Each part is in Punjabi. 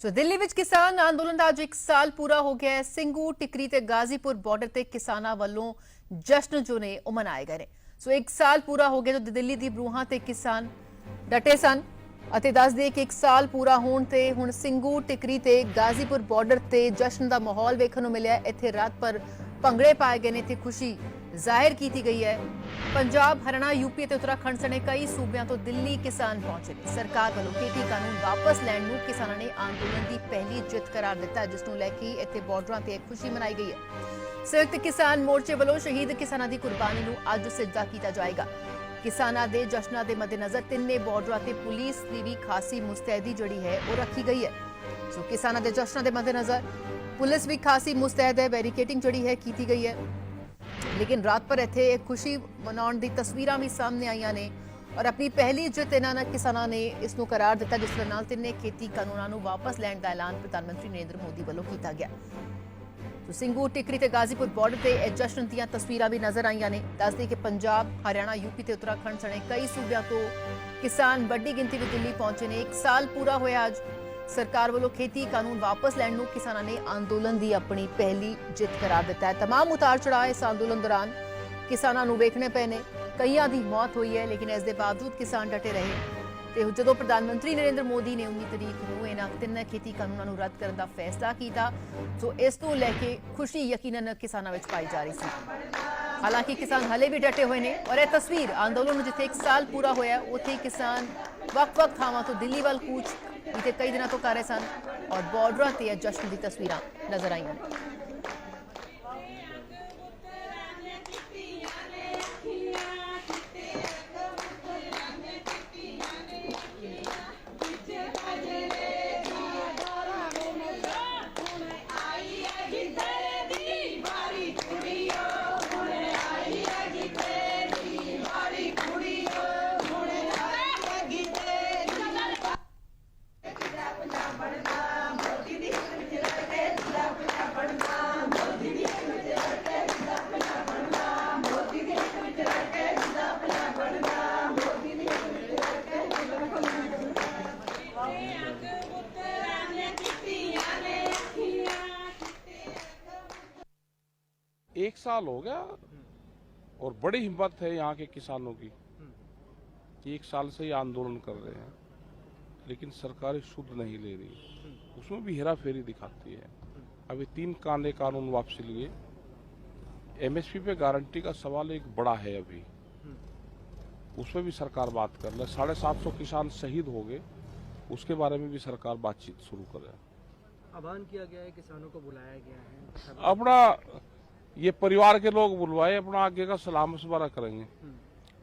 ਸੋ ਦਿੱਲੀ ਵਿੱਚ ਕਿਸਾਨ ਅੰਦੋਲਨ ਦਾ ਅੱਜ 1 ਸਾਲ ਪੂਰਾ ਹੋ ਗਿਆ ਹੈ। ਸਿੰਘੂ ਟਿਕਰੀ ਤੇ ਗਾਜ਼ੀਪੁਰ ਬਾਰਡਰ ਤੇ ਕਿਸਾਨਾਂ ਵੱਲੋਂ ਜਸ਼ਨ ਜੋ ਨੇ ਉਹ ਮਨਾਏ ਗਏ ਨੇ। ਸੋ 1 ਸਾਲ ਪੂਰਾ ਹੋ ਗਿਆ ਜਦੋਂ ਦਿੱਲੀ ਦੀ ਬਰੂਹਾਂ ਤੇ ਕਿਸਾਨ ਡਟੇ ਸਨ ਅਤੇ ਦੱਸ ਦਈਏ ਕਿ 1 ਸਾਲ ਪੂਰਾ ਹੋਣ ਤੇ ਹੁਣ ਸਿੰਘੂ ਟਿਕਰੀ ਤੇ ਗਾਜ਼ੀਪੁਰ ਬਾਰਡਰ ਤੇ ਜਸ਼ਨ ਦਾ ਮਾਹੌਲ ਵੇਖਣ ਨੂੰ ਮਿਲਿਆ। ਇੱਥੇ ਰਾਤ ਭਰ ਭੰਗੜੇ ਪਾਏ ਗਏ ਨੇ ਤੇ ਖੁਸ਼ੀ ਜ਼ਾਹਿਰ ਕੀਤੀ ਗਈ ਹੈ। पंजाब हरियाणा यूपी ਤੇ उत्तराखंड सने कई सूबਿਆਂ ਤੋਂ ਦਿੱਲੀ किसान पहुंचे ਨੇ। सरकार ਵੱਲੋਂ खेती कानून वापस ਲੈਣ ਨੂੰ किसानों ने आंदोलन की पहली जित करार दिता, जिस ਨੂੰ ਲੈ ਕੇ ਇੱਥੇ ਬਾਰਡਰਾਂ ਤੇ खुशी मनाई गई है। संयुक्त किसान मोर्चे ਵੱਲੋਂ शहीद किसानों की कुर्बानी ਨੂੰ ਅੱਜ ਸਿੱਧਾ ਕੀਤਾ ਜਾਏਗਾ। किसानों के जश्नां के मद्देनजर तिन्ने बार्डरां ते पुलिस की भी खासी मुस्तैदी जिहड़ी है वो रखी गई है। सो किसानों के जश्नां के मद्देनजर पुलिस भी खासी मुस्तैद है, बैरिकेडिंग जिहड़ी है की गई है। लेकिन रात पर इत्थे खुशी मनाउण दी तस्वीरां भी सामने आईयां ने और अपनी पहली जित इन्हां किसानां ने इस नूं करार दिता, जिस दे नाल तिन्ने खेती कानूनां नूं वापस लैण दा ऐलान प्रधानमंत्री नरेंद्र मोदी ਵੱਲੋਂ ਕੀਤਾ ਗਿਆ। तो ਸਿੰਘੂ ਟਿਕਰੀ ਤੇ ਗਾਜ਼ੀਪੁਰ ਬਾਰਡਰ ਤੇ ਇਹ ਜਸ਼ਨ ਦੀਆਂ ਤਸਵੀਰਾਂ ਵੀ ਨਜ਼ਰ ਆਈਆਂ ਨੇ। ਦੱਸਦੇ ਕਿ ਪੰਜਾਬ ਹਰਿਆਣਾ यूपी ਤੇ ਉੱਤਰਾਖੰਡ ਸਣੇ ਕਈ ਸੂਬਿਆਂ ਤੋਂ ਕਿਸਾਨ ਵੱਡੀ ਗਿਣਤੀ ਵਿੱਚ ਦਿੱਲੀ ਪਹੁੰਚੇ ਨੇ। 1 ਸਾਲ ਪੂਰਾ ਹੋਇਆ ਅੱਜ। सरकार वालों खेती कानून वापस लैण नूं किसानां ने आंदोलन की अपनी पहली जित करार दिता है। तमाम उतार चढ़ाव इस आंदोलन दौरान किसानां नूं वेखणे पए ने। कईयां दी मौत हुई है, लेकिन इस दे बावजूद किसान डटे रहे। ते जदों प्रधानमंत्री नरेंद्र मोदी ने 19 तरीक नूं इन्हां तिन्ने खेती कानूनां नूं रद्द करन दा फैसला कीता, सो इस नूं लैके खुशी यकीनन किसानां विच पाई जा रही सी। हालांकि किसान हले भी डटे हुए ने और यह तस्वीर आंदोलन जिथे 1 साल पूरा होया उत्थे किसान ਵੱਖ-ਵੱਖ ਥਾਵਾਂ ਤੋਂ ਦਿੱਲੀ ਵੱਲ ਕੂਚ बीते कई दिनों तो कर रहे सन और बॉर्डर ते जश्न की तस्वीर नजर आई हैं। एक साल हो गया और बड़ी हिम्मत है यहाँ के किसानों की। 1 साल से ये आंदोलन कर रहे हैं, लेकिन सरकारें शुद्ध नहीं ले रही, उसमें भी हेराफेरी दिखाती है। अभी 3 कांदे कानून वापसी लिए। एमएसपी पे गारंटी का सवाल एक बड़ा है, अभी उसमें भी सरकार बात कर ले। 750 किसान शहीद हो गए, उसके बारे में भी सरकार बातचीत शुरू करे। आह्वान किया गया है, किसानों को बुलाया गया है। अपना ये परिवार के लोग बुलवाए, अपना आगे का सलाह मशवरा करेंगे।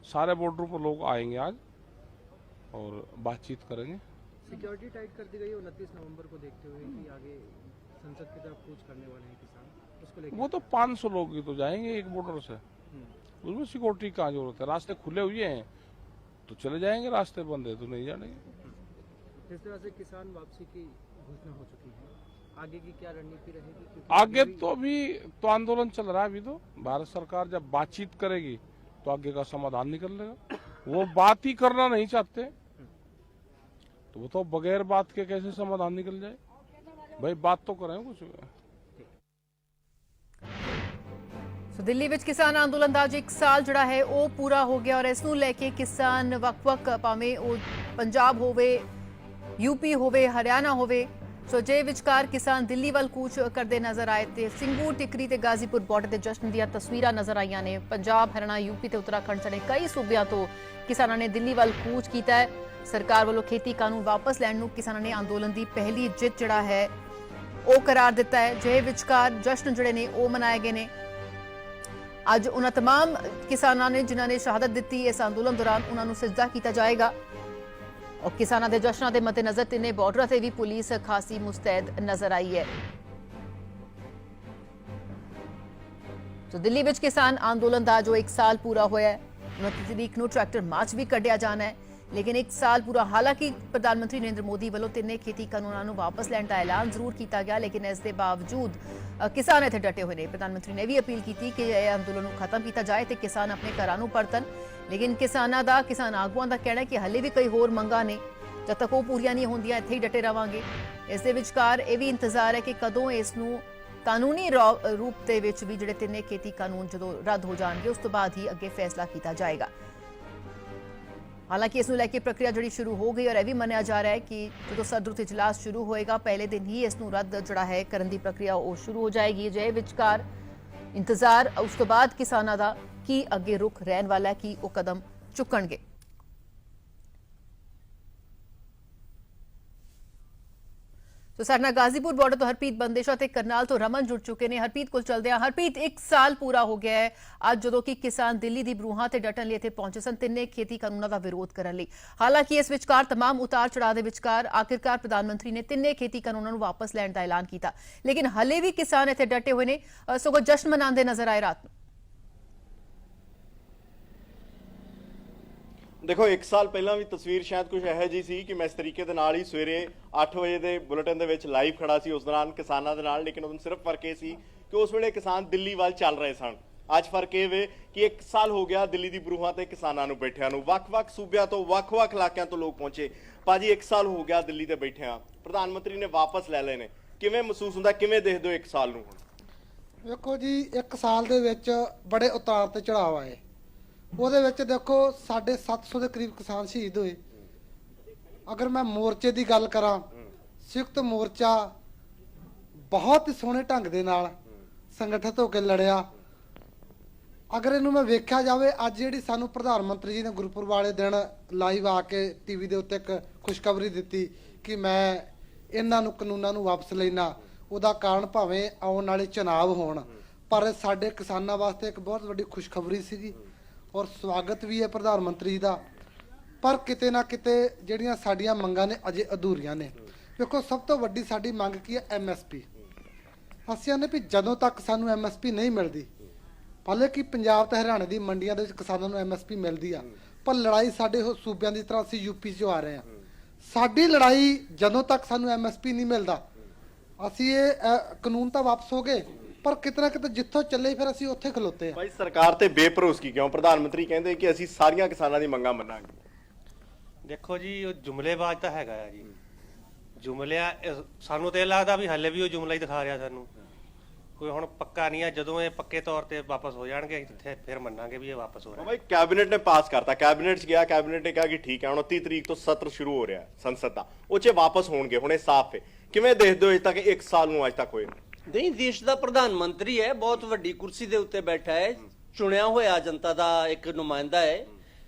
सारे बॉर्डरों पर लोग आएंगे आज और बातचीत करेंगे। सिक्योरिटी टाइट कर दी गई 29 नवंबर को देखते हुए कि आगे संसद की तरफ कूच करने वाले हैं किसान, उसको लेकर। वो तो 500 लोग ही तो जाएंगे एक बॉर्डर से, उसमें सिक्योरिटी कहाँ जरूरत है? रास्ते खुले हुए हैं तो चले जाएंगे, रास्ते बंद है तो नहीं जाएंगे। जिस तरह से किसान वापसी की घोषणा हो चुकी है, आगे की क्या रणनीति रहेगी? आगे तो अभी तो आंदोलन चल रहा है। अभी तो भारत सरकार जब बातचीत करेगी तो आगे का समाधान निकलेगा। वो बात ही करना नहीं चाहते तो वो तो बगैर बात के कैसे समाधान निकल जाए? भाई बात तो करें कुछ। सो दिल्ली विच किसान अंदोलन दा 1 साल जिहड़ा है वो पूरा हो गया और इस नूं लैके किसान वक-वक भावें वो पंजाब होवे, यूपी होवे, हरियाणा होवे, सो जे विचकार किसान दिल्ली वाल कूच करते नजर आए थे। ਸਿੰਘੂ ਟਿਕਰੀ ਤੇ ਗਾਜ਼ੀਪੁਰ ਬਾਰਡਰ ਤੇ जश्न ਦੀਆਂ तस्वीरां नजर आईयां ने। पंजाब हरियाणा यूपी ਤੇ उत्तराखंड सने कई सूबिਆਂ ਤੋਂ किसानों ने दिल्ली वाल कूच किया है। सरकार वालों खेती कानून वापस लैण नूं किसानों ने आंदोलन की पहली जित जिहड़ा है वो करार दिता है। जे विचकार जश्न जिहड़े ने वो मनाए गए ने। अज उन्हां तमाम किसानों ने जिन्हां ने शहादत दी इस आंदोलन दौरान उन्हां नूं सजदा किया जाएगा और किसानों के जश्नां के मद्देनजर तिन्ने बॉर्डर से भी पुलिस खासी मुस्तैद नजर आई है। तो दिल्ली विच किसान आंदोलन का जो 1 साल पूरा होया है, 29 तरीक नूं ट्रैक्टर मार्च भी कढ़िया जाना है, लेकिन 1 साल पूरा। हालांकि प्रधानमंत्री नरेंद्र मोदी वालों तिन्ने खेती कानूनों नूं वापस लैण दा ऐलान जरूर किया गया, लेकिन इसके बावजूद किसान इत्थे डटे हुए ने। प्रधानमंत्री ने भी अपील की कि यह अंदोलन नूं खत्म किया जाए तो किसान अपने घरां नूं परतन, लेकिन किसान आगुआं दा कहना है कि हले भी कई होर मंगां ने ਜਦ ਤੱਕ ਉਹ ਪੂਰੀਆਂ ਨਹੀਂ ਹੁੰਦੀਆਂ ਇੱਥੇ ਹੀ ਡਟੇ ਰਵਾਂਗੇ। ਇਸ ਦੇ ਵਿਚਕਾਰ ਇਹ ਵੀ ਇੰਤਜ਼ਾਰ ਹੈ ਕਿ ਕਦੋਂ ਇਸ ਨੂੰ ਕਾਨੂੰਨੀ ਰੂਪ ਦੇ ਵਿੱਚ ਵੀ ਜਿਹੜੇ ਤਿੰਨੇ ਖੇਤੀ ਕਾਨੂੰਨ ਜਦੋਂ ਰੱਦ ਹੋ ਜਾਣਗੇ ਉਸ ਤੋਂ ਬਾਅਦ ਹੀ ਅੱਗੇ ਫੈਸਲਾ ਕੀਤਾ ਜਾਏਗਾ। ਹਾਲਾਂਕਿ ਇਸ ਨੂੰ ਲੈ ਕੇ ਪ੍ਰਕਿਰਿਆ ਜਿਹੜੀ ਸ਼ੁਰੂ ਹੋ ਗਈ ਔਰ ਇਹ ਵੀ ਮੰਨਿਆ ਜਾ ਰਿਹਾ ਹੈ ਕਿ ਜਦੋਂ ਸਦਰੂਤ ਇਜਲਾਸ ਸ਼ੁਰੂ ਹੋਏਗਾ ਪਹਿਲੇ ਦਿਨ ਹੀ ਇਸ ਨੂੰ ਰੱਦ ਜਿਹੜਾ ਹੈ ਕਰਨ ਦੀ ਪ੍ਰਕਿਰਿਆ ਉਹ ਸ਼ੁਰੂ ਹੋ ਜਾਏਗੀ। ਜੇ ਵਿਚਕਾਰ ਇੰਤਜ਼ਾਰ ਉਸ ਤੋਂ ਬਾਅਦ ਕਿਸਾਨਾਂ ਦਾ ਕੀ ਅੱਗੇ ਰੁਖ ਰਹਿਣ ਵਾਲਾ ਹੈ, ਕੀ ਉਹ ਕਦਮ ਚੁੱਕਣਗੇ। तो साडे नाल गाजीपुर बॉर्डर तो हरप्रीत बंदेशा ते करनाल तो रमन जुड़ चुके हैं। हरप्रीत कोल चलदे हैं। हरप्रीत 1 साल पूरा हो गया है अज जदों कि किसान दिल्ली दी बरूहां ते डटन लई इत्थे पहुंचे सन तिन्ने खेती कानूनां दा विरोध करन लई। हालांकि इस विचकार तमाम उतार चढ़ाव दे विचकार आखिरकार प्रधानमंत्री ने तिन्ने खेती कानूनां नूं वापस लैण दा ऐलान कीता, लेकिन हले भी किसान इत्थे डटे हुए ने, सगों जश्न मनांदे नजर आए रात नूं। देखो 1 साल पहला भी तस्वीर शायद कुछ ਇਹੋ ਜੀ ਸੀ ਕਿ ਮੈਂ ਇਸ ਤਰੀਕੇ ਦੇ ਨਾਲ ਹੀ ਸਵੇਰੇ 8 ਵਜੇ ਦੇ ਬੁਲੇਟਿਨ ਦੇ ਵਿੱਚ ਲਾਈਵ ਖੜਾ ਸੀ ਉਸ ਦੌਰਾਨ ਕਿਸਾਨਾਂ ਦੇ ਨਾਲ, ਲੇਕਿਨ ਉਦੋਂ ਸਿਰਫ ਫਰਕ ਇਹ ਸੀ ਕਿ ਉਸ ਵੇਲੇ ਕਿਸਾਨ ਦਿੱਲੀ ਵੱਲ ਚੱਲ ਰਹੇ ਸਨ। ਅੱਜ ਫਰਕ ਇਹ ਵੇ ਕਿ 1 ਸਾਲ ਹੋ ਗਿਆ ਦਿੱਲੀ ਦੀ ਬਰੂਹਾਂ ਤੇ ਕਿਸਾਨਾਂ ਨੂੰ ਬੈਠਿਆਂ ਨੂੰ, ਵੱਖ-ਵੱਖ ਸੂਬਿਆਂ ਤੋਂ ਵੱਖ-ਵੱਖ ਇਲਾਕਿਆਂ ਤੋਂ ਲੋਕ ਪਹੁੰਚੇ। ਭਾਜੀ 1 ਸਾਲ ਹੋ ਗਿਆ ਦਿੱਲੀ ਤੇ ਬੈਠਿਆਂ, ਪ੍ਰਧਾਨ ਮੰਤਰੀ ਨੇ ਵਾਪਸ ਲੈ ਲਏ ਨੇ, ਕਿਵੇਂ ਮਹਿਸੂਸ ਹੁੰਦਾ, ਕਿਵੇਂ ਦੇਖਦੇ ਹੋ 1 ਸਾਲ ਨੂੰ? ਹੁਣ ਵੇਖੋ ਜੀ 1 ਸਾਲ ਦੇ ਵਿੱਚ ਬੜੇ ਉਤਾਰ ਤੇ ਚੜਾਵ ਆਏ। ਉਹਦੇ ਵਿੱਚ ਦੇਖੋ 750 ਦੇ ਕਰੀਬ ਕਿਸਾਨ ਸ਼ਹੀਦ ਹੋਏ। ਅਗਰ ਮੈਂ ਮੋਰਚੇ ਦੀ ਗੱਲ ਕਰਾਂ, ਸੰਯੁਕਤ ਮੋਰਚਾ ਬਹੁਤ ਹੀ ਸੋਹਣੇ ਢੰਗ ਦੇ ਨਾਲ ਸੰਗਠਿਤ ਹੋ ਕੇ ਲੜਿਆ। ਅਗਰ ਇਹਨੂੰ ਮੈਂ ਵੇਖਿਆ ਜਾਵੇ, ਅੱਜ ਜਿਹੜੀ ਸਾਨੂੰ ਪ੍ਰਧਾਨ ਮੰਤਰੀ ਜੀ ਨੇ ਗੁਰਪੁਰਬ ਵਾਲੇ ਦਿਨ ਲਾਈਵ ਆ ਕੇ ਟੀਵੀ ਦੇ ਉੱਤੇ ਇੱਕ ਖੁਸ਼ਖਬਰੀ ਦਿੱਤੀ ਕਿ ਮੈਂ ਇਹਨਾਂ ਨੂੰ ਕਾਨੂੰਨਾਂ ਨੂੰ ਵਾਪਸ ਲੈਣਾ, ਉਹਦਾ ਕਾਰਨ ਭਾਵੇਂ ਆਉਣ ਵਾਲੇ ਚੁਣਾਵ ਹੋਣ, ਪਰ ਸਾਡੇ ਕਿਸਾਨਾਂ ਵਾਸਤੇ ਇੱਕ ਬਹੁਤ ਵੱਡੀ ਖੁਸ਼ਖਬਰੀ ਸੀਗੀ ਔਰ ਸਵਾਗਤ ਵੀ ਹੈ ਪ੍ਰਧਾਨ ਮੰਤਰੀ ਦਾ। ਪਰ ਕਿਤੇ ਨਾ ਕਿਤੇ ਜਿਹੜੀਆਂ ਸਾਡੀਆਂ ਮੰਗਾਂ ਨੇ ਅਜੇ ਅਧੂਰੀਆਂ ਨੇ। ਵੇਖੋ ਸਭ ਤੋਂ ਵੱਡੀ ਸਾਡੀ ਮੰਗ ਕੀ ਹੈ? ਐਮਐਸਪੀ। ਅਸੀਂ ਨੇ ਵੀ ਜਦੋਂ ਤੱਕ ਸਾਨੂੰ ਐਮਐਸਪੀ ਨਹੀਂ ਮਿਲਦੀ, ਭਾਵੇਂ ਕਿ ਪੰਜਾਬ ਤੇ ਹਰਿਆਣਾ ਦੀ ਮੰਡੀਆਂ ਦੇ ਵਿੱਚ ਕਿਸਾਨਾਂ ਨੂੰ ਐਮਐਸਪੀ ਮਿਲਦੀ ਆ, ਪਰ ਲੜਾਈ ਸਾਡੇ ਸੂਬਿਆਂ ਦੀ ਤਰ੍ਹਾਂ ਅਸੀਂ ਯੂਪੀ 'ਚੋਂ ਆ ਰਹੇ ਹਾਂ। ਸਾਡੀ ਲੜਾਈ ਜਦੋਂ ਤੱਕ ਸਾਨੂੰ ਐਮਐਸਪੀ ਨਹੀਂ ਮਿਲਦਾ, ਅਸੀਂ ਇਹ ਕਾਨੂੰਨ ਤਾਂ ਵਾਪਸ ਹੋ ਗਏ ਪਰ ਕਿਤੇ ਨਾ ਕਿਤੇ ਜਿੱਥੋਂ ਚੱਲੇ ਫਿਰ ਅਸੀਂ ਉੱਥੇ ਖਲੋਤੇ ਆ। ਭਾਈ ਸਰਕਾਰ ਤੇ ਬੇਭਰੋਸਗੀ ਕਿਉਂ? ਪ੍ਰਧਾਨ ਮੰਤਰੀ ਕਹਿੰਦੇ ਕਿ ਅਸੀਂ ਸਾਰੀਆਂ ਕਿਸਾਨਾਂ ਦੀ ਮੰਗਾਂ ਮੰਨਾਂਗੇ। ਦੇਖੋ ਜੀ ਉਹ ਜੁਮਲੇਬਾਜ਼ ਤਾਂ ਹੈਗਾ ਆ ਜੀ, ਜੁਮਲਿਆਂ ਸਾਨੂੰ ਤੇ ਲੱਗਦਾ ਵੀ ਹੱਲੇ ਵੀ ਉਹ ਜੁਮਲਾ ਹੀ ਦਿਖਾ ਰਿਹਾ ਸਾਨੂੰ, ਕੋਈ ਹੁਣ ਪੱਕਾ ਨਹੀਂ ਆ। ਜਦੋਂ ਇਹ ਪੱਕੇ ਤੌਰ ਤੇ ਵਾਪਸ ਹੋ ਜਾਣਗੇ ਫਿਰ ਮੰਨਾਂਗੇ ਵੀ ਇਹ ਵਾਪਸ ਹੋ ਰਿਹਾ। ਭਾਈ ਕੈਬਨਿਟ ਨੇ ਪਾਸ ਕਰਤਾ, ਕੈਬਨਿਟ 'ਚ ਗਿਆ, ਕੈਬਨਿਟ ਨੇ ਕਿਹਾ ਕਿ ਠੀਕ ਹੈ 29 ਤਰੀਕ ਤੋਂ ਸਤਰ ਸ਼ੁਰੂ ਹੋ ਰਿਹਾ ਸੰਸਦ ਦਾ, ਉਹ 'ਚ ਵਾਪਸ ਹੋਣਗੇ, ਹੁਣ ਇਹ ਸਾਫ਼ ਹੈ। ਕਿਵੇਂ ਦੇਖਦੇ ਹੋ ਅਜੇ ਤੱਕ 1 ਸਾਲ ਨੂੰ ਅੱਜ ਤੱਕ ਹੋਏ? ਨਹੀਂ, ਦੇਸ਼ ਦਾ ਪ੍ਰਧਾਨ ਮੰਤਰੀ ਹੈ, ਬਹੁਤ ਵੱਡੀ ਕੁਰਸੀ ਦੇ ਉੱਤੇ ਬੈਠਾ ਹੈ, ਚੁਣਿਆ ਹੋਇਆ ਜਨਤਾ ਦਾ ਇੱਕ ਨੁਮਾਇੰਦਾ ਹੈ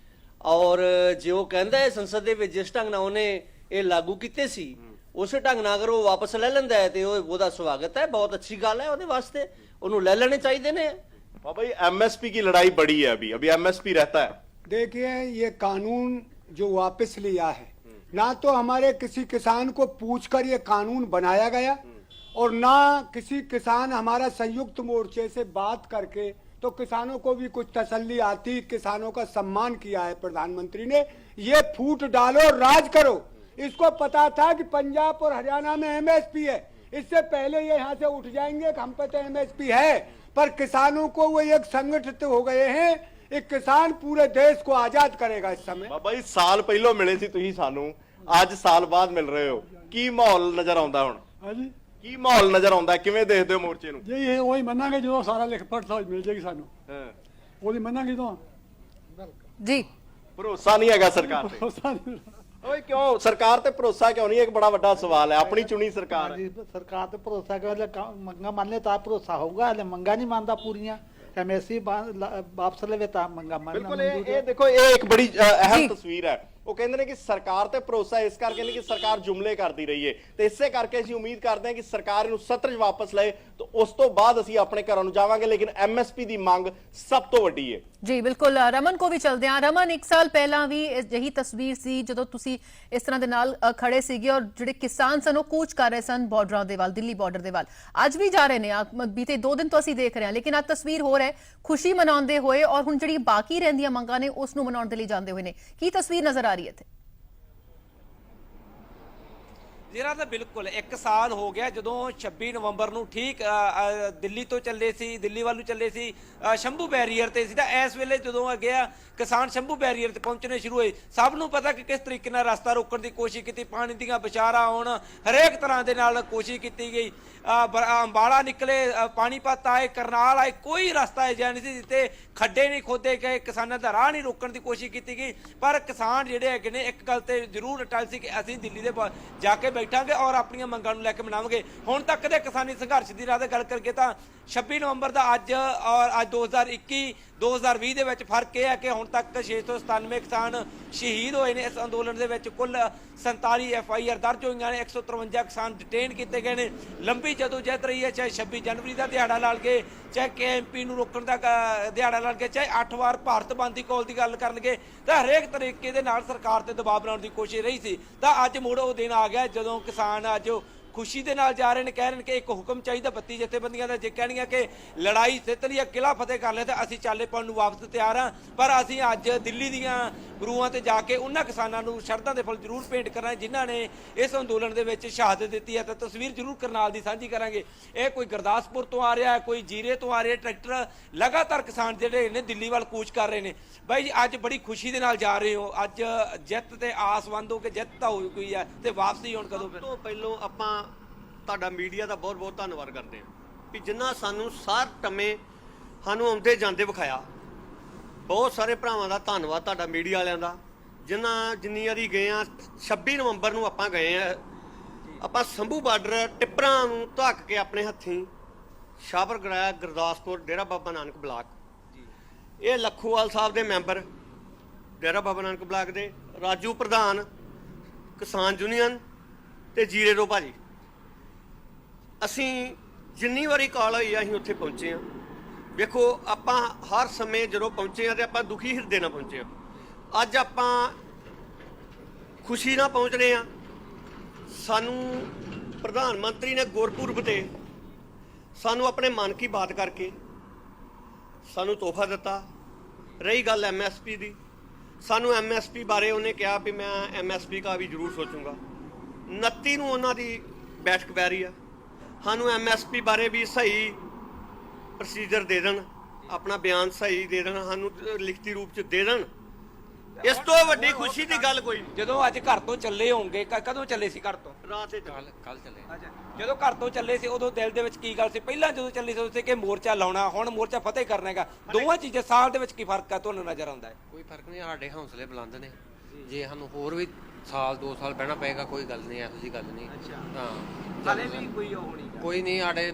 ਔਰ ਜੇ ਉਹ ਕਹਿੰਦਾ ਹੈ ਸੰਸਦ ਦੇ ਵਿੱਚ ਜਿਸ ਢੰਗ ਨਾਲ ਉਹਨੇ ਇਹ ਲਾਗੂ ਕੀਤੇ ਸੀ ਉਸੇ ਢੰਗ ਨਾਲ ਅਗਰ ਉਹ ਵਾਪਸ ਲੈ ਲੈਂਦਾ ਹੈ ਤੇ ਉਹਦਾ ਸਵਾਗਤ ਹੈ, बहुत अच्छी गल है ਉਹਦੇ ਵਾਸਤੇ, ਉਹਨੂੰ ਲੈ ਲੈਣੇ ਚਾਹੀਦੇ ਨੇ। भाई एमएसपी की लड़ाई बड़ी है, अभी एमएसपी रहता है। देखिए ये कानून जो वापस लिया है, ना तो हमारे किसी किसान को पूछकर ये कानून बनाया गया और ना किसी किसान हमारा संयुक्त मोर्चे से बात करके, तो किसानों को भी कुछ तसल्ली आती, किसानों का सम्मान किया है प्रधानमंत्री ने। ये फूट डालो, राज करो। इसको पता था कि पंजाब और हरियाणा में एमएसपी है, इससे पहले ये यहाँ से उठ जाएंगे कि हम पे तो एमएसपी है, पर किसानों को वो एक संगठित हो गए हैं। एक किसान पूरे देश को आजाद करेगा इस समय। बाबा जी साल पहलो मिले सी तुसी सानू, आज साल बाद मिल रहे हो, की माहौल नजर आउंदा हुण? हाँ जी, की माहौल नजर आउंदा, किवें देखदे हो मोर्चे नू? जी ये वही मनांगे जो सारा लिख पढ़ समझ मिल जाएगी सानू, हां वो मनांगे तो जी भरोसा नहीं हैगा सरकार ते। ओए क्यों सरकार ते भरोसा क्यों नहीं? एक बड़ा बड़ा सवाल है, अपनी चुनी सरकार है। सरकार ਤੇ ਭਰੋਸਾ ਕਰ ਮੰਗਾ ਮੰਨ ਲੈ ਤਾਂ ਭਰੋਸਾ ਹੋਊਗਾ, ਹਲੇ ਮੰਗਾ ਨਹੀਂ ਮੰਨਦਾ ਪੂਰੀਆਂ। ਐਮਐਸਸੀ ਵਾਪਸ ਲਵੇ ਤਾਂ ਮੰਗਾ ਮੰਨਣਾ। ਬਿਲਕੁਲ ਇਹ ਦੇਖੋ ਇਹ ਇੱਕ ਬੜੀ ਅਹਿਮ ਤਸਵੀਰ ਹੈ। ਉਹ ਕਹਿੰਦੇ ਨੇ ਕਿ ਸਰਕਾਰ ਤੇ ਭਰੋਸਾ ਇਸ ਕਰਕੇ ਨਹੀਂ ਕਿ ਸਰਕਾਰ ਜੁਮਲੇ ਕਰਦੀ ਰਹੀ ਹੈ, ਤੇ ਇਸੇ ਕਰਕੇ ਅਸੀਂ ਉਮੀਦ ਕਰਦੇ ਹਾਂ ਕਿ ਸਰਕਾਰ ਇਹਨੂੰ ਸੱਤਰ 'ਚ ਵਾਪਸ ਲਏ ਤਾਂ ਉਸ ਤੋਂ ਬਾਅਦ ਅਸੀਂ ਆਪਣੇ ਘਰਾਂ ਨੂੰ ਜਾਵਾਂਗੇ। ਲੇਕਿਨ ਐਮਐਸਪੀ ਦੀ ਮੰਗ ਸਭ ਤੋਂ ਵੱਡੀ ਹੈ। ਜੀ ਬਿਲਕੁਲ, ਰਮਨ ਕੋ ਵੀ ਚਲਦੇ ਆ। ਰਮਨ 1 ਸਾਲ ਪਹਿਲਾਂ ਵੀ ਅਜਿਹੀ ਤਸਵੀਰ ਸੀ ਜਦੋਂ ਤੁਸੀਂ ਇਸ ਤਰ੍ਹਾਂ ਦੇ ਨਾਲ ਖੜੇ ਸੀਗੇ ਔਰ ਜਿਹੜੇ ਕਿਸਾਨ ਸਨ ਉਹ ਕੂਚ ਕਰ ਰਹੇ ਸਨ ਬਾਰਡਰਾਂ ਦੇ ਵੱਲ, ਦਿੱਲੀ ਬਾਰਡਰ ਦੇ ਵੱਲ। ਅੱਜ ਵੀ ਜਾ ਰਹੇ ਨੇ, ਬੀਤੇ 2 ਦਿਨ ਤੋਂ ਅਸੀਂ ਦੇਖ ਰਹੇ ਹਾਂ, ਲੇਕਿਨ ਅੱਜ ਤਸਵੀਰ ਹੋਰ ਹੈ, ਖੁਸ਼ੀ ਮਨਾਉਂਦੇ ਹੋਏ ਔਰ ਹੁਣ ਜਿਹੜੀ ਬਾਕੀ ਰਹਿੰਦੀਆਂ ਮੰਗਾਂ ਨੇ ਉਸ ਨੂੰ ਮਨਾਉਣ ਦੇ ਲਈ ਜਾਂਦੇ ਹੋਏ ਨੇ। ਕੀ ਤਸਵੀਰ ਨਜ਼ਰ ਆ ਰਹੀ ਹੈ ਇੱਥੇ? ਜਿਹੜਾ ਤਾਂ ਬਿਲਕੁਲ 1 ਸਾਲ ਹੋ ਗਿਆ ਜਦੋਂ 26 ਨਵੰਬਰ ਨੂੰ ਠੀਕ ਦਿੱਲੀ ਤੋਂ ਚੱਲੇ ਸੀ, ਦਿੱਲੀ ਵੱਲ ਨੂੰ ਚੱਲੇ ਸੀ, ਸ਼ੰਭੂ ਬੈਰੀਅਰ ਤੇ ਸੀ ਤਾਂ ਇਸ ਵੇਲੇ ਜਦੋਂ ਅੱਗੇ ਆ ਕਿਸਾਨ ਸ਼ੰਭੂ ਬੈਰੀਅਰ ਤੇ ਪਹੁੰਚਣੇ ਸ਼ੁਰੂ ਹੋਏ। ਸਭ ਨੂੰ ਪਤਾ ਕਿ ਕਿਸ ਤਰੀਕੇ ਨਾਲ ਰਸਤਾ ਰੋਕਣ ਦੀ ਕੋਸ਼ਿਸ਼ ਕੀਤੀ, ਪਾਣੀ ਦੀਆਂ ਬਸ਼ਾਰਾਂ ਆਉਣ, ਹਰੇਕ ਤਰ੍ਹਾਂ ਦੇ ਨਾਲ ਕੋਸ਼ਿਸ਼ ਕੀਤੀ ਗਈ। ਅੰਬਾਲਾ ਨਿਕਲੇ, ਪਾਣੀਪਤ ਆਏ, ਕਰਨਾਲ ਆਏ, ਕੋਈ ਰਸਤਾ ਅਜਿਹਾ ਨਹੀਂ ਸੀ ਜਿੱਥੇ ਖੱਡੇ ਨਹੀਂ ਖੋਦੇ ਗਏ, ਕਿਸਾਨਾਂ ਦਾ ਰਾਹ ਨਹੀਂ ਰੋਕਣ ਦੀ ਕੋਸ਼ਿਸ਼ ਕੀਤੀ ਗਈ। ਪਰ ਕਿਸਾਨ ਜਿਹੜੇ ਹੈਗੇ ਨੇ ਇੱਕ ਗੱਲ ਤੇ ਜ਼ਰੂਰ ਅਟਲ ਸੀ ਕਿ ਅਸੀਂ ਦਿੱਲੀ ਦੇ ਜਾ ਕੇ ਬੈਠਾਂਗੇ ਔਰ ਆਪਣੀਆਂ ਮੰਗਾਂ ਨੂੰ ਲੈ ਕੇ ਮਨਾਵਾਂਗੇ। ਹੁਣ ਤੱਕ ਦੇ ਕਿਸਾਨੀ ਸੰਘਰਸ਼ ਦੀ ਰਾਹ ਦੀ ਗੱਲ ਕਰੀਏ ਤਾਂ 26 ਨਵੰਬਰ ਦਾ ਅੱਜ ਔਰ ਅੱਜ 2021-2020 ਦੇ ਵਿੱਚ ਫਰਕ ਇਹ ਹੈ ਕਿ ਹੁਣ ਤੱਕ 697 ਕਿਸਾਨ ਸ਼ਹੀਦ ਹੋਏ ਨੇ। ਇਸ ਅੰਦੋਲਨ ਦੇ ਵਿੱਚ ਕੁੱਲ 47 FIR ਦਰਜ ਹੋਈਆਂ ਨੇ, 153 ਕਿਸਾਨ ਡਿਟੇਨ ਕੀਤੇ ਗਏ ਨੇ। ਲੰਬੀ ਜਦੋਜਹਿਦ ਰਹੀ ਹੈ, ਚਾਹੇ 26 ਜਨਵਰੀ ਦਾ ਦਿਹਾੜਾ ਲਾ ਲਈਏ, ਚਾਹੇ KMP ਨੂੰ ਰੋਕਣ ਦਾ ਦਿਹਾੜਾ ਲਾ ਲਈਏ, ਚਾਹੇ 8 ਵਾਰ ਭਾਰਤ ਬੰਦ ਦੀ ਕਾਲ ਦੀ ਗੱਲ ਕਰ ਲਈਏ, ਤਾਂ ਹਰੇਕ ਤਰੀਕੇ ਦੇ ਨਾਲ ਸਰਕਾਰ ਤੇ ਦਬਾਅ ਬਣਾਉਣ ਦੀ ਕੋਸ਼ਿਸ਼ ਰਹੀ ਸੀ। ਤਾਂ ਅੱਜ ਮੁੜ ਉਹ ਦਿਨ ਆ ਗਿਆ ਜਦੋਂ ਕਿਸਾਨ ਅੱਜ ਖੁਸ਼ੀ ਦੇ ਨਾਲ ਜਾ ਰਹੇ ਨੇ, ਕਹਿ ਰਹੇ ਨੇ ਕਿ ਇੱਕ ਹੁਕਮ ਚਾਹੀਦਾ 32 ਜਥੇਬੰਦੀਆਂ ਦਾ, ਜੇ ਕਹਿਣੀਆਂ ਕਿ ਲੜਾਈ ਜਿੱਤ ਲਈ, ਕਿਲ੍ਹਾ ਫਤਿਹ ਕਰ ਲਿਆ ਤਾਂ ਅਸੀਂ ਚਾਲੇ ਪਾਉਣ ਨੂੰ ਵਾਪਸ ਤਿਆਰ ਹਾਂ। ਪਰ ਅਸੀਂ ਅੱਜ ਦਿੱਲੀ ਦੀਆਂ ਗੁਰੂਆਂ ਤੇ ਜਾ ਕੇ ਉਹਨਾਂ ਕਿਸਾਨਾਂ ਨੂੰ ਸ਼ਰਧਾ ਦੇ ਫੁੱਲ ਜ਼ਰੂਰ ਭੇਂਟ ਕਰਨਾ ਜਿਨ੍ਹਾਂ ਨੇ ਇਸ ਅੰਦੋਲਨ ਦੇ ਵਿੱਚ ਸ਼ਹਾਦਤ ਦਿੱਤੀ ਹੈ। ਤਾਂ ਤਸਵੀਰ ਜ਼ਰੂਰ ਕਰਨਾਲ ਦੀ ਸਾਂਝੀ ਕਰਾਂਗੇ। ਇਹ ਕੋਈ ਗੁਰਦਾਸਪੁਰ ਤੋਂ ਆ ਰਿਹਾ, ਕੋਈ ਜੀਰੇ ਤੋਂ ਆ ਰਿਹਾ ਟਰੈਕਟਰ, ਲਗਾਤਾਰ ਕਿਸਾਨ ਜਿਹੜੇ ਨੇ ਦਿੱਲੀ ਵੱਲ ਕੂਚ ਕਰ ਰਹੇ ਨੇ। ਬਾਈ ਜੀ ਅੱਜ ਬੜੀ ਖੁਸ਼ੀ ਦੇ ਨਾਲ ਜਾ ਰਹੇ ਹੋ, ਅੱਜ ਜਿੱਤ ਤੇ ਆਸਵੰਦ ਹੋ ਕੇ ਜਿੱਤ ਤਾਂ ਹੋਈ ਕੋਈ ਹੈ ਤੇ ਵਾਪਸੀ ਹੁਣ ਕਦੋਂ ਫਿਰ? ਤੋਂ ਪਹਿਲੋਂ ਆਪਾਂ ਤੁਹਾਡਾ ਮੀਡੀਆ ਦਾ ਬਹੁਤ ਬਹੁਤ ਧੰਨਵਾਦ ਕਰਦੇ ਹਾਂ ਵੀ ਜਿਨ੍ਹਾਂ ਸਾਨੂੰ ਸਾਰ ਟਮੇ ਸਾਨੂੰ ਆਉਂਦੇ ਜਾਂਦੇ ਵਿਖਾਇਆ। ਬਹੁਤ ਸਾਰੇ ਭਰਾਵਾਂ ਦਾ ਧੰਨਵਾਦ ਤੁਹਾਡਾ ਮੀਡੀਆ ਵਾਲਿਆਂ ਦਾ, ਜਿੰਨੀ ਵਾਰੀ ਗਏ ਆ। 26 ਨਵੰਬਰ ਨੂੰ ਆਪਾਂ ਗਏ ਆ, ਆਪਾਂ ਸੰਭੂ ਬਾਰਡਰ ਟਿੱਪਰਾਂ ਨੂੰ ਧੱਕ ਕੇ ਆਪਣੇ ਹੱਥੀਂ ਸ਼ਾਬਰ ਕਰਾਇਆ, ਗੁਰਦਾਸਪੁਰ ਡੇਰਾ ਬਾਬਾ ਨਾਨਕ ਬਲਾਕ। ਇਹ ਲੱਖੋਵਾਲ ਸਾਹਿਬ ਦੇ ਮੈਂਬਰ ਡੇਰਾ ਬਾਬਾ ਨਾਨਕ ਬਲਾਕ ਦੇ, ਰਾਜੂ ਪ੍ਰਧਾਨ ਕਿਸਾਨ ਯੂਨੀਅਨ ਤੇ ਜੀਰੇ ਤੋਂ ਭਾਜੀ, ਅਸੀਂ ਜਿੰਨੀ ਵਾਰੀ ਕਾਲ ਹੋਈ ਅਸੀਂ ਉੱਥੇ ਪਹੁੰਚੇ ਹਾਂ। ਵੇਖੋ ਆਪਾਂ ਹਰ ਸਮੇਂ ਜਦੋਂ ਪਹੁੰਚੇ ਹਾਂ ਤੇ ਆਪਾਂ ਦੁਖੀ ਹਿਰਦੇ ਨਾਲ ਪਹੁੰਚੇ ਹਾਂ। ਅੱਜ ਆਪਾਂ ਖੁਸ਼ੀ ਨਾਲ ਪਹੁੰਚ ਰਹੇ ਹਾਂ। ਸਾਨੂੰ ਪ੍ਰਧਾਨ ਮੰਤਰੀ ਨੇ ਗੁਰਪੁਰਬ ਤੇ ਸਾਨੂੰ ਆਪਣੇ ਮਨ ਕੀ ਬਾਤ ਕਰਕੇ ਸਾਨੂੰ ਤੋਹਫਾ ਦਿੱਤਾ। ਰਹੀ ਗੱਲ MSP ਦੀ, ਸਾਨੂੰ MSP ਬਾਰੇ ਉਹਨੇ ਕਿਹਾ ਵੀ ਮੈਂ MSP ਦਾ ਵੀ ਜ਼ਰੂਰ ਸੋਚੂੰਗਾ। 29 ਨੂੰ ਉਹਨਾਂ ਦੀ ਬੈਠਕ ਪੈ ਰਹੀ ਆ, ਸਾਨੂੰ MSP ਬਾਰੇ ਵੀ ਸਹੀ ਪ੍ਰੋਸੀਜਰ ਦੇ ਦੇਣ, ਆਪਣਾ ਬਿਆਨ ਸਹੀ ਦੇ ਦੇਣ, ਸਾਨੂੰ ਲਿਖਤੀ ਰੂਪ ਚ ਦੇ ਦੇਣ। ਇਸ ਤੋਂ ਵੱਡੀ ਖੁਸ਼ੀ ਦੀ ਗੱਲ ਕੋਈ ਨਹੀਂ। ਜਦੋਂ ਅੱਜ ਘਰ ਤੋਂ ਚੱਲੇ ਹੋਣਗੇ, ਕਦੋਂ ਚੱਲੇ ਸੀ ਘਰ ਤੋਂ? ਰਾਤ ਦੇ ਕੱਲ ਚੱਲੇ। ਅੱਛਾ, ਜਦੋਂ ਘਰ ਤੋਂ ਚੱਲੇ ਸੀ ਉਦੋਂ ਦਿਲ ਦੇ ਵਿੱਚ ਕੀ ਗੱਲ ਸੀ? ਪਹਿਲਾਂ ਜਦੋਂ ਚੱਲੇ ਸੀ ਉਦੋਂ ਕਿ ਮੋਰਚਾ ਲਾਉਣਾ, ਹੁਣ ਮੋਰਚਾ ਫਤਿਹ ਕਰਨਾ ਹੈਗਾ। ਦੋਵਾਂ ਚੀਜ਼ਾਂ ਸਾਲ ਦੇ ਵਿੱਚ ਕੀ ਫਰਕ ਆ ਤੁਹਾਨੂੰ ਨਜ਼ਰ ਆਉਂਦਾ ਹੈ? ਕੋਈ ਫਰਕ ਨਹੀਂ, ਸਾਡੇ ਹੌਸਲੇ ਬੁਲੰਦ ਨੇ। ਜੇ ਸਾਨੂੰ ਹੋਰ ਵੀ ਸਾਲ 2 ਸਾਲ ਬਹਿਣਾ ਪਏਗਾ ਕੋਈ ਗੱਲ ਨਹੀਂ, ਇਹੋ ਜਿਹੀ ਗੱਲ ਨਹੀਂ। ਹਾਂ, ਹਾਲੇ ਵੀ ਕੋਈ ਉਹ ਨਹੀਂ, ਕੋਈ ਨਹੀਂ, ਸਾਡੇ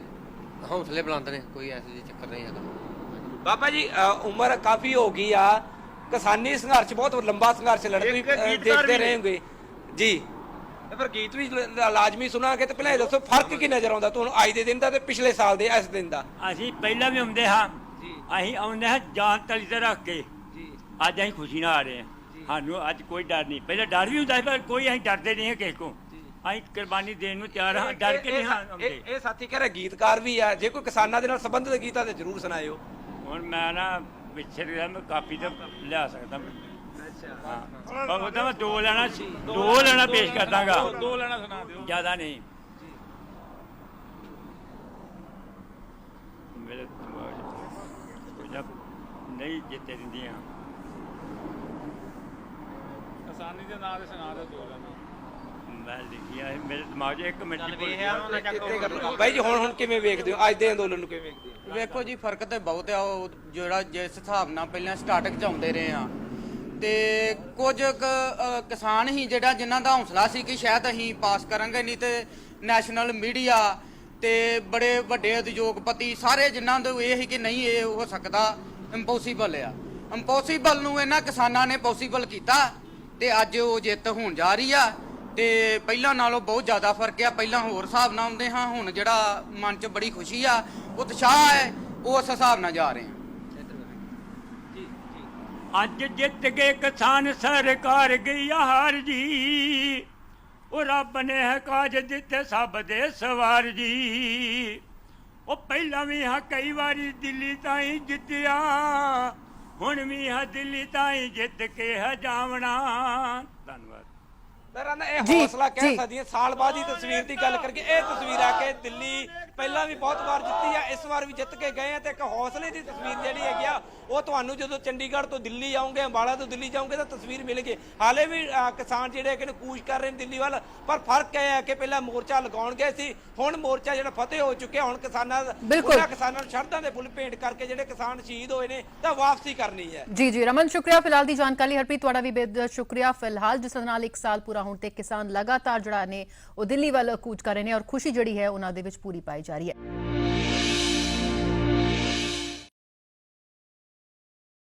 ਹੌਸਲੇ ਬੁਲੰਦ ਨੇ, ਕੋਈ ਇਹੋ ਜਿਹੀ ਚੱਕਰ ਨਹੀਂ ਹੈਗਾ। ਬਾਬਾ ਜੀ ਉਮਰ ਕਾਫੀ ਹੋ ਗਈ ਆ, ਕਿਸਾਨੀ ਸੰਘਰਸ਼ ਬਹੁਤ ਲੰਬਾ ਸੰਘਰਸ਼ ਲੜਦੇ ਦੇਖਦੇ ਰਹੇ ਹੋਗੇ ਜੀ, ਫਿਰ ਗੀਤ ਵੀ ਲਾਜ਼ਮੀ ਸੁਣਾਂਗੇ। ਤੇ ਪਹਿਲਾਂ ਇਹ ਦੱਸੋ ਫਰਕ ਕੀ ਨਜ਼ਰ ਆਉਂਦਾ ਤੁਹਾਨੂੰ ਅੱਜ ਦੇ ਦਿਨ ਦਾ ਤੇ ਪਿਛਲੇ ਸਾਲ ਦੇ ਇਸ ਦਿਨ ਦਾ? ਅਸੀਂ ਪਹਿਲਾਂ ਵੀ ਆਉਂਦੇ ਹਾਂ, ਅਸੀਂ ਆਉਂਦੇ ਹਾਂ ਜਾਨ ਤਲੀ ਤੇ ਰੱਖ ਕੇ। ਅੱਜ ਅਸੀਂ ਖੁਸ਼ੀ ਨਾਲ ਆ ਰਹੇ ਹਾਂ, ਸਾਨੂੰ ਅੱਜ ਕੋਈ ਡਰ ਨਹੀਂ। ਪਹਿਲਾਂ ਡਰ ਵੀ ਹੁੰਦਾ ਪਰ ਕੋਈ ਅਸੀਂ ਡਰਦੇ ਨਹੀਂ ਹਾਂ ਕਿਸੇ ਕੋਲ, ਅਸੀਂ ਕੁਰਬਾਨੀ ਦੇਣ ਨੂੰ ਤਿਆਰ ਹਾਂ, ਡਰ ਕੇ ਨਹੀਂ ਹਾਂ। ਇਹ ਸਾਥੀ ਕਹਿ ਰਹੇ ਗੀਤਕਾਰ ਵੀ ਆ, ਜੇ ਕੋਈ ਕਿਸਾਨਾਂ ਦੇ ਨਾਲ ਸੰਬੰਧਿਤ ਗੀਤਾਂ ਤੇ ਜ਼ਰੂਰ ਸੁਣਾਇਓ। ਹੁਣ ਮੈਂ ਨਾ ਪਿੱਛੇ ਰਿਹਾ, ਮੈਂ ਕਾਪੀ ਤਾਂ ਲਿਆ ਸਕਦਾ। ਅੱਛਾ ਹਾਂ, ਉਹਦਾ ਮੈਂ ਦੋ ਲੈਣਾ ਪੇਸ਼ ਕਰ ਦਾਂਗਾ। 2 ਲੈਣਾ ਸੁਣਾ ਦਿਓ, ਜ਼ਿਆਦਾ ਨਹੀਂ। ਮੇਰੇ ਨਹੀਂ ਜਿੱਤੇ ਦਿੰਦੀਆਂ ਕਿਸਾਨੀ ਦੇ ਨਾਂ ਤੇ ਸੁਣਾ ਦਿਓ 2 ਲੈਣਾ। ਮੈਂ ਲਿਖਿਆ ਹੈ ਮੇਰੇ ਦਿਮਾਗ 'ਚ 1 ਮਿੰਟ ਬਾਈ ਜੀ ਹੁਣ ਕਿਵੇਂ ਵੇਖਦੇ ਹੋ ਅੱਜ ਦੇ ਅੰਦੋਲਨ ਨੂੰ, ਕਿਵੇਂ ਵੇਖਦੇ ਹੋ? ਵੇਖੋ ਜੀ ਫਰਕ ਤੇ ਬਹੁਤ ਆ। ਉਹ ਜਿਹੜਾ ਜਿਸ ਹਿਸਾਬ ਨਾਲ ਪਹਿਲਾਂ ਸਟਾਰਟਿੰਗ 'ਚ ਆਉਂਦੇ ਰਹੇ ਆ ਤੇ ਕੁਝ ਕਿਸਾਨ ਹੀ ਜਿਹੜਾ ਜਿਨ੍ਹਾਂ ਦਾ ਹੌਸਲਾ ਸੀ ਕਿ ਸ਼ਾਇਦ ਅਸੀਂ ਪਾਸ ਕਰਾਂਗੇ, ਨਹੀਂ ਤੇ ਨੈਸ਼ਨਲ ਮੀਡੀਆ ਤੇ ਬੜੇ ਵੱਡੇ ਉਦਯੋਗਪਤੀ ਸਾਰੇ ਜਿਨ੍ਹਾਂ ਦੇ ਇਹ ਸੀ ਕਿ ਨਹੀਂ ਇਹ ਹੋ ਸਕਦਾ, ਇੰਪੋਸੀਬਲ ਆ। ਇੰਪੋਸੀਬਲ ਨੂੰ ਇਹਨਾਂ ਕਿਸਾਨਾਂ ਨੇ ਪੋਸੀਬਲ ਕੀਤਾ ਤੇ ਅੱਜ ਉਹ ਜਿੱਤ ਹੋਣ ਜਾ ਰਹੀ ਆ। ਤੇ ਪਹਿਲਾਂ ਨਾਲੋਂ ਬਹੁਤ ਜ਼ਿਆਦਾ ਫਰਕ ਆ। ਪਹਿਲਾਂ ਹੋਰ ਹਿਸਾਬ ਨਾਲ ਆਉਂਦੇ ਹਾਂ, ਹੁਣ ਜਿਹੜਾ ਮਨ 'ਚ ਬੜੀ ਖੁਸ਼ੀ ਆ, ਉਤਸ਼ਾਹ ਹੈ, ਉਸ ਹਿਸਾਬ ਨਾਲ ਜਾ ਰਹੇ ਹਾਂ। ਅੱਜ ਜਿੱਤ ਗਏ ਕਿਸਾਨ, ਸਰਕਾਰ ਗਈ ਹਾਰ ਜੀ। ਉਹ ਰੱਬ ਨੇ ਹੈ ਕਾਜ ਦਿੱਤੇ ਸਭ ਦੇ ਸਵਾਰ ਜੀ। ਉਹ ਪਹਿਲਾਂ ਵੀ ਹਾਂ ਕਈ ਵਾਰੀ ਦਿੱਲੀ ਤਾਈਂ ਜਿੱਤਿਆ, ਹੁਣ ਵੀ ਹਾਂ ਦਿੱਲੀ ਤਾਈਂ ਜਿੱਤ ਕੇ ਹੈ ਜਾਵਣਾ। ਧੰਨਵਾਦ। ਇਹ ਜੀ, ਹੌਸਲਾ ਕਹਿ ਜੀ। ਸਕਦੀ ਹੈ। ਸਾਲ ਬਾਅਦ ਦੀ ਤਸਵੀਰ ਦੀ ਗੱਲ ਕਰਕੇ ਇਹ ਤਸਵੀਰ ਆ ਕਿ ਦਿੱਲੀ ਪਹਿਲਾਂ ਵੀ ਬਹੁਤ ਵਾਰ ਜਿੱਤੀ ਆ, ਇਸ ਵਾਰ ਵੀ ਜਿੱਤ ਕੇ ਗਏ ਆ ਤੇ ਇੱਕ ਹੌਸਲੇ ਦੀ ਤਸਵੀਰ ਜਿਹੜੀ ਹੈਗੀ ਆ ਉਹ ਤੁਹਾਨੂੰ ਜਦੋਂ ਚੰਡੀਗੜ੍ਹ ਤੋਂ ਦਿੱਲੀ ਆਉਂਗੇ, ਅੰਬਾਲਾ ਤੋਂ ਦਿੱਲੀ ਜਾਓਗੇ ਤਾਂ ਤਸਵੀਰ ਮਿਲੇਗੀ। ਹਾਲੇ ਵੀ ਕਿਸਾਨ ਜਿਹੜੇ ਕਿ ਕੂਚ ਕਰ ਰਹੇ ਨੇ ਦਿੱਲੀ ਵੱਲ, ਪਰ ਫਰਕ ਇਹ ਹੈ ਕਿ ਪਹਿਲਾਂ ਮੋਰਚਾ ਲਗਾਉਣ ਗਏ ਸੀ, ਹੁਣ ਮੋਰਚਾ ਜਿਹੜਾ ਫਤਿਹ ਹੋ ਚੁੱਕਿਆ। ਹੁਣ ਕਿਸਾਨਾਂ ਉਹਨਾਂ ਕਿਸਾਨਾਂ ਨੂੰ ਸ਼ਰਧਾ ਦੇ ਫੁੱਲ ਭੇਂਟ ਕਰਕੇ ਜਿਹੜੇ ਕਿਸਾਨ ਸ਼ਹੀਦ ਹੋਏ ਨੇ ਤਾਂ ਵਾਪਸੀ ਕਰਨੀ ਹੈ। ਜੀ ਜੀ ਰਮਨ, ਸ਼ੁਕਰੀਆ ਫਿਲਹਾਲ ਦੀ ਜਾਣਕਾਰੀ। ਹਰਪ੍ਰੀਤ ਤੁਹਾਡਾ ਵੀ ਬੇਹੱਦ ਸ਼ੁਕਰੀਆ। ਫਿਲਹਾਲ ਜਿਸ ਨਾਲ 1 ਸਾਲ ਪੂਰਾ ਹੋਣ ਤੇ ਕਿਸਾਨ ਲਗਾਤਾਰ ਜਿਹੜਾ ਨੇ ਉਹ ਦਿੱਲੀ ਵੱਲ ਕੂਚ ਕਰ ਰਹੇ ਨੇ ਔਰ ਖੁਸ਼ੀ ਜਿਹੜੀ ਹੈ ਉਹਨਾਂ ਦੇ ਵਿੱਚ ਪੂਰੀ ਪਾਈ ਜਾ ਰਹੀ ਹੈ।